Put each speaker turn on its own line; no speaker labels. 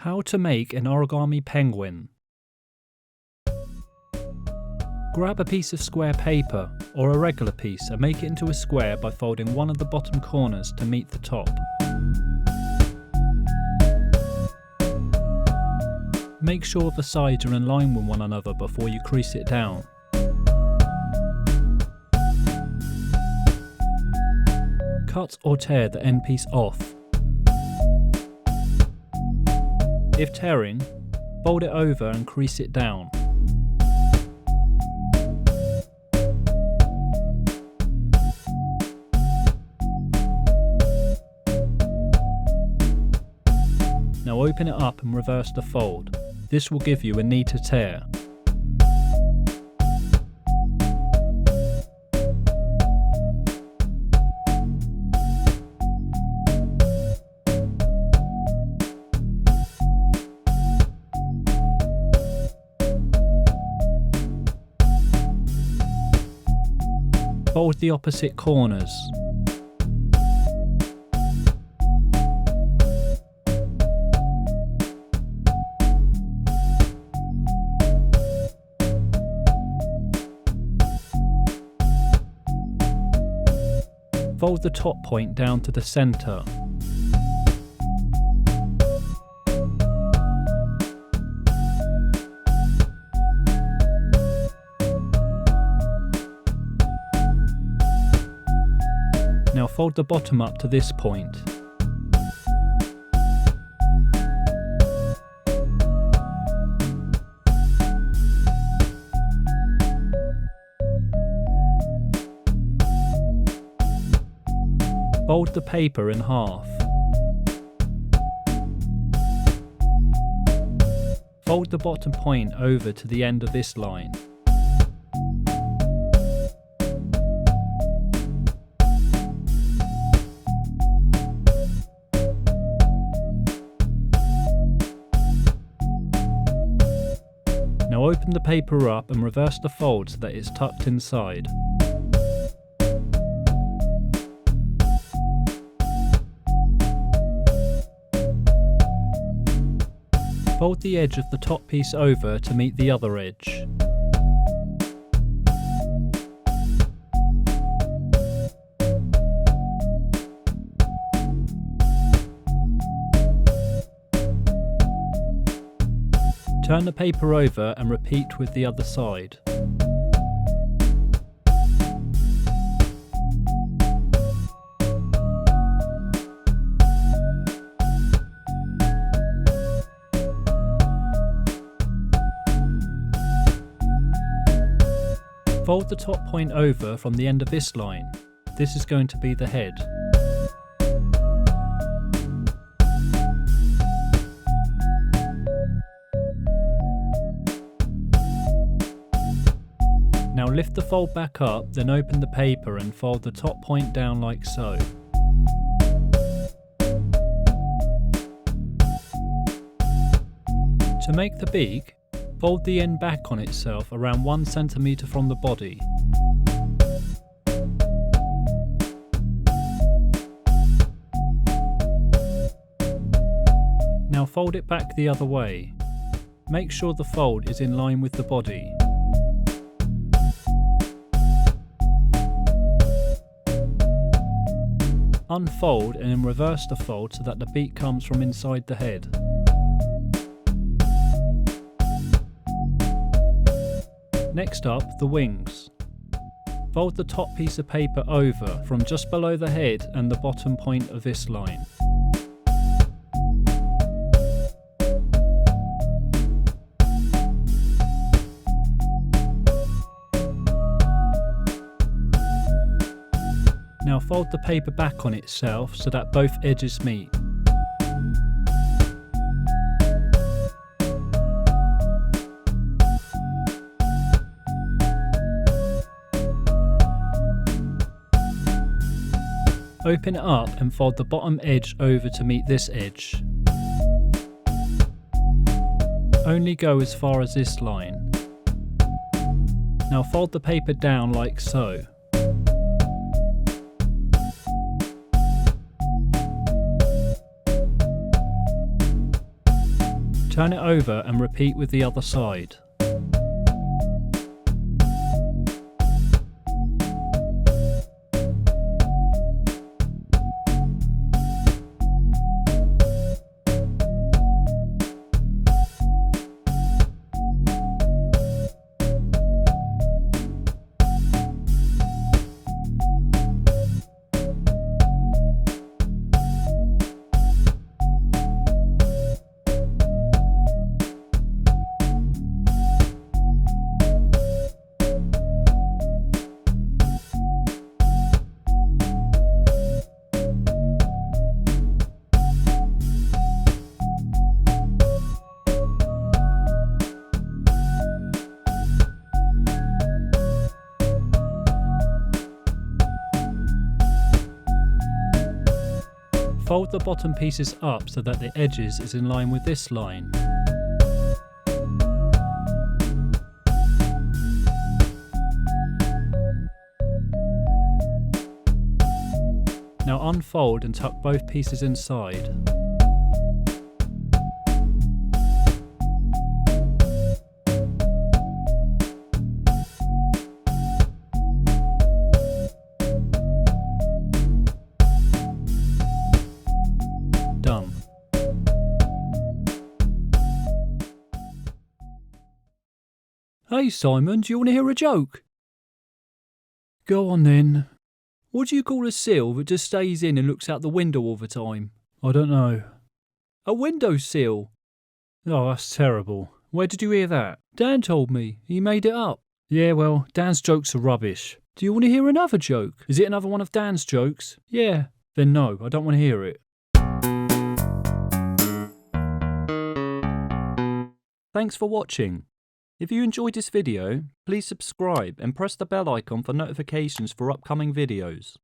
How to make an origami penguin. Grab a piece of square paper or a regular piece and make it into a square by folding one of the bottom corners to meet the top. Make sure the sides are in line with one another before you crease it down. Cut or tear the end piece off. If tearing, fold it over and crease it down. Now open it up and reverse the fold. This will give you a neater tear. Fold the opposite corners. Fold the top point down to the centre. Now fold the bottom up to this point. Fold the paper in half. Fold the bottom point over to the end of this line. Now open the paper up and reverse the fold so that it's tucked inside. Fold the edge of the top piece over to meet the other edge. Turn the paper over and repeat with the other side. Fold the top point over from the end of this line. This is going to be the head. Now lift the fold back up, then open the paper and fold the top point down like so. To make the beak, fold the end back on itself around 1 centimetre from the body. Now fold it back the other way. Make sure the fold is in line with the body. Unfold and then reverse the fold so that the beak comes from inside the head. Next up, the wings. Fold the top piece of paper over from just below the head and the bottom point of this line. Now fold the paper back on itself so that both edges meet. Open it up and fold the bottom edge over to meet this edge. Only go as far as this line. Now fold the paper down like so. Turn it over and repeat with the other side. Fold the bottom pieces up so that the edges is in line with this line. Now unfold and tuck both pieces inside. Done. Hey Simon, do you want to hear a joke? Go on then. What do you call a seal that just stays in and looks out the window all the time? I don't know. A windowsill. Oh, that's terrible. Where did you hear that? Dan told me. He made it up. Yeah, well, Dan's jokes are rubbish. Do you want to hear another joke? Is it another one of Dan's jokes? Yeah. Then no, I don't want to hear it. Thanks for watching. If you enjoyed this video, please subscribe and press the bell icon for notifications for upcoming videos.